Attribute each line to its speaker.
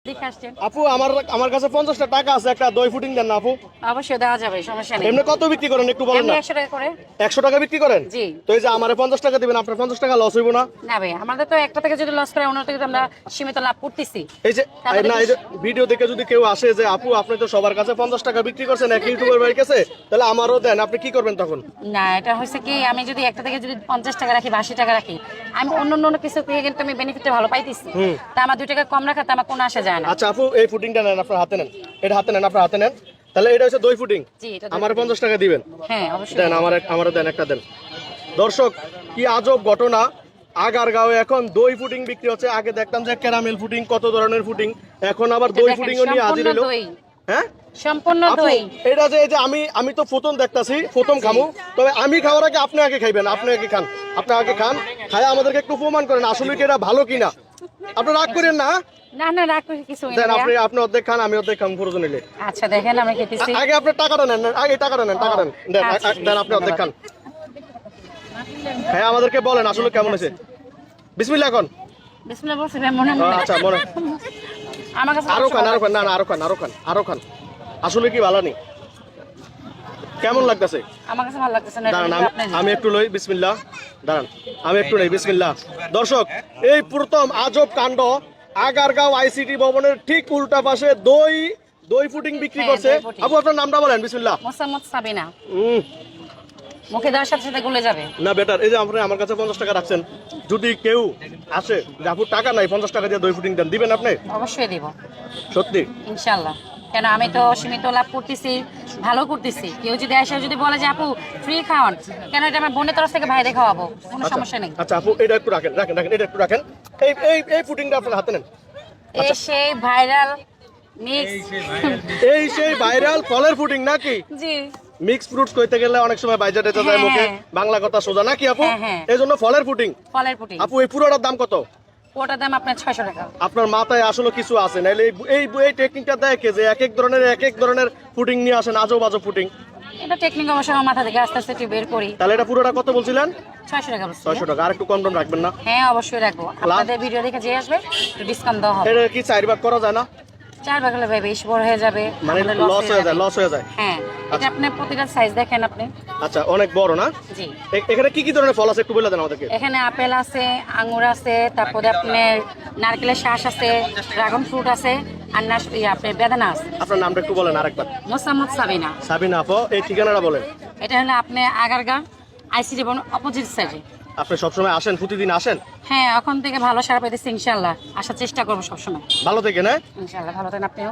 Speaker 1: আপু আমার কাছে 50টা টাকা আছে, একটা দই ফুটিং দেন না আপু।
Speaker 2: অবশ্যই দেওয়া যাবে, সমস্যা নেই।
Speaker 1: এমনি কত বিক্রি করেন একটু বলেন না।
Speaker 2: 100 টাকা করে।
Speaker 1: 100 টাকা বিক্রি করেন?
Speaker 2: জি।
Speaker 1: তো এই যে আমারে 50 টাকা দিবেন, আপনার 50 টাকা লস হইব না?
Speaker 2: না ভাই, আমাদের তো একটা থেকে যদি লস করে অন্য থেকে তো আমরা সীমিত লাভ করতেছি।
Speaker 1: এই যে না, এই যে ভিডিও দেখে যদি কেউ আসে যে আপু আপনি তো সবার কাছে 50 টাকা বিক্রি করছেন এক ইউটিউবার ভাইয়ের কাছে, তাহলে আমারও দেন, আপনি কি করবেন তখন?
Speaker 2: না, এটা হচ্ছে কি, আমি যদি একটা থেকে যদি 50 টাকা রাখি বা 80 টাকা রাখি, আমি অন্য কিছু থেকে কিন্তু আমি বেনিফিটটা ভালো পাইতেছি। তা আমার 2 টাকা কম রাখাতে আমার কোনো আসে যায় না।
Speaker 1: আচ্ছা আপু, এই ফুটিংটা নেন, আপনার হাতে নেন, এটা হাতে নেন, আপনার হাতে নেন। তাহলে এটা হচ্ছে দই ফুটিং।
Speaker 2: জি, এটা
Speaker 1: আমার 50 টাকা দিবেন।
Speaker 2: হ্যাঁ অবশ্যই
Speaker 1: দেন, আমারও দেন, একটা দেন। দর্শক, কি আজব ঘটনা, আগারগাঁওয়ে এখন দই ফুটিং বিক্রি হচ্ছে। আগে দেখতাম যে ক্যারামেল ফুটিং, কত ধরনের ফুটিং, এখন আবার দই ফুটিংও নিয়ে হাজির হলো। হ্যাঁ,
Speaker 2: সম্পূর্ণ দই।
Speaker 1: এটা যে এই যে আমি তো প্রথম দেখতাছি, প্রথম খামু। তবে আমি খাওয়ার আগে আপনি আগে খাইবেন, আপনি আগে খান, আপনি আগে খান, খায় আমাদেরকে একটু প্রমাণ করেন আসলে কি এটা ভালো কিনা। আপনি রাগ করেন না?
Speaker 2: না না, রাখ কিছু
Speaker 1: দেন, আপনি অর্ধেক খান, আমি অর্ধেক খাম প্রয়োজন হইলে।
Speaker 2: আচ্ছা দেখেন আমি খেতেছি।
Speaker 1: আগে আপনি টাকাটা নেন, আগে টাকাটা নেন, টাকাটা নেন, দেন আপনি অর্ধেক খান। হ্যাঁ, আমাদেরকে বলেন আসলে কেমন হয়েছে। বিসমিল্লাহ এখন।
Speaker 2: বিসমিল্লাহ বলছি ভাই, মনে হয়
Speaker 1: আচ্ছা, মনে
Speaker 2: আমার কাছে
Speaker 1: আরো খান, আরো খান, না না, আরো খান। আসলে কি ভালো নেই, কেমন লাগতেছে?
Speaker 2: আমার কাছে ভালো লাগতেছে না।
Speaker 1: দাঁড়ান, আমি একটু লই, বিসমিল্লাহ। দাঁড়ান, আমি একটু নেই, বিসমিল্লাহ। দর্শক, এই প্রথম আজব কাণ্ড, আগারগাঁও আইসিটি ভবনের ঠিক উল্টা পাশে দই ফুটিং বিক্রি করছে। আপু আপনার নামটা বলেন। বিসমিল্লাহ।
Speaker 2: মোসাম্মদ সাবিনা। মুখে দেওয়ার সাথে সাথে গলে যাবে
Speaker 1: না বেটার, এই যে আপনি আমার কাছে 50 টাকা রাখছেন, যদি কেউ আসে যে আপু টাকা নাই, 50 টাকা দিয়ে দই ফুটিং দেন, দিবেন আপনি?
Speaker 2: অবশ্যই দিব,
Speaker 1: সত্যি
Speaker 2: ইনশাআল্লাহ। কেন, আমি তো সীমিত লাভ করতেছি, ভালো করতেছি। কেউ যদি এসে যদি বলে যে আপু ফ্রি খাওয়ান, কেন, এটা আমার বোনের তরফ থেকে ভাইরে খাওয়াবো, কোনো সমস্যা নেই।
Speaker 1: আচ্ছা আপু, এটা একটু রাখেন, এটা একটু রাখেন। এই ফুটিংটা আপনার হাতে নেন।
Speaker 2: সেই ভাইরাল মিক্স,
Speaker 1: এই সেই ভাইরাল ফলের ফুটিং নাকি?
Speaker 2: জি।
Speaker 1: মিক্স ফ্রুটস কইতে গেলে অনেক সময় বাইজা টেজা যায় মুখে, বাংলা কথা সোজা নাকি আপু? এই জন্য ফলের ফুটিং।
Speaker 2: ফলের ফুটিং।
Speaker 1: আপু, এই পুরোটার দাম কত?
Speaker 2: ওটার দাম আপনার 600 টাকা।
Speaker 1: আপনার মাথায় আসলে কিছু আছে, নাইলে এই টেকনিকটা দেখে যে এক এক ধরনের ফুটিং নিয়ে আসেন, আজব ফুটিং।
Speaker 2: এটা টেকনিক অবশ্য আমার মাথা থেকে আস্তে আস্তে একটু বের করি।
Speaker 1: তাহলে এটা পুরোটা কত বলছিলেন?
Speaker 2: 600 টাকা বলছি।
Speaker 1: 600 টাকা। আর একটু কম দাম রাখবেন না?
Speaker 2: হ্যাঁ অবশ্যই রাখবো, আপনাদের ভিডিও দেখে যে আসবে একটু ডিসকাউন্ট দেওয়া হবে।
Speaker 1: এটা কি 4 ভাগ করা যায় না?
Speaker 2: 4 ভাগ হলে ভাই বেশি বড় হয়ে যাবে,
Speaker 1: মানে লস হয়ে যায়।
Speaker 2: হ্যাঁ, এটা আপনি প্রতিটা সাইজ দেখেন আপনি।
Speaker 1: আচ্ছা, অনেক বড় না?
Speaker 2: জি।
Speaker 1: এখানে কি ধরনের ফল আছে একটু বলে দেন আমাদেরকে।
Speaker 2: এখানে আপেল আছে, আঙ্গুর আছে, তারপরে আপনার নারকেলের শ্বাস আছে, ড্রাগন ফ্রুট আছে, আর আপনার বেদানা আছে।
Speaker 1: আপনার নামটা একটু বলেন আরেকবার।
Speaker 2: মোসাম্মদ সাবিনা।
Speaker 1: সাবিনা আপু, এই ঠিকানাটা বলেন।
Speaker 2: এটা হলো আপনি আগারগাঁও আইসিডি ভবন অপোজিট সাইডে।
Speaker 1: আপনি সবসময় আসেন, প্রতিদিন আসেন?
Speaker 2: হ্যাঁ, এখন থেকে ভালো সারা পেতেছি, ইনশাল্লাহ আসার চেষ্টা করবো সবসময়।
Speaker 1: ভালো থেকে না?
Speaker 2: ইনশাল্লাহ ভালো থাকেন আপনিও।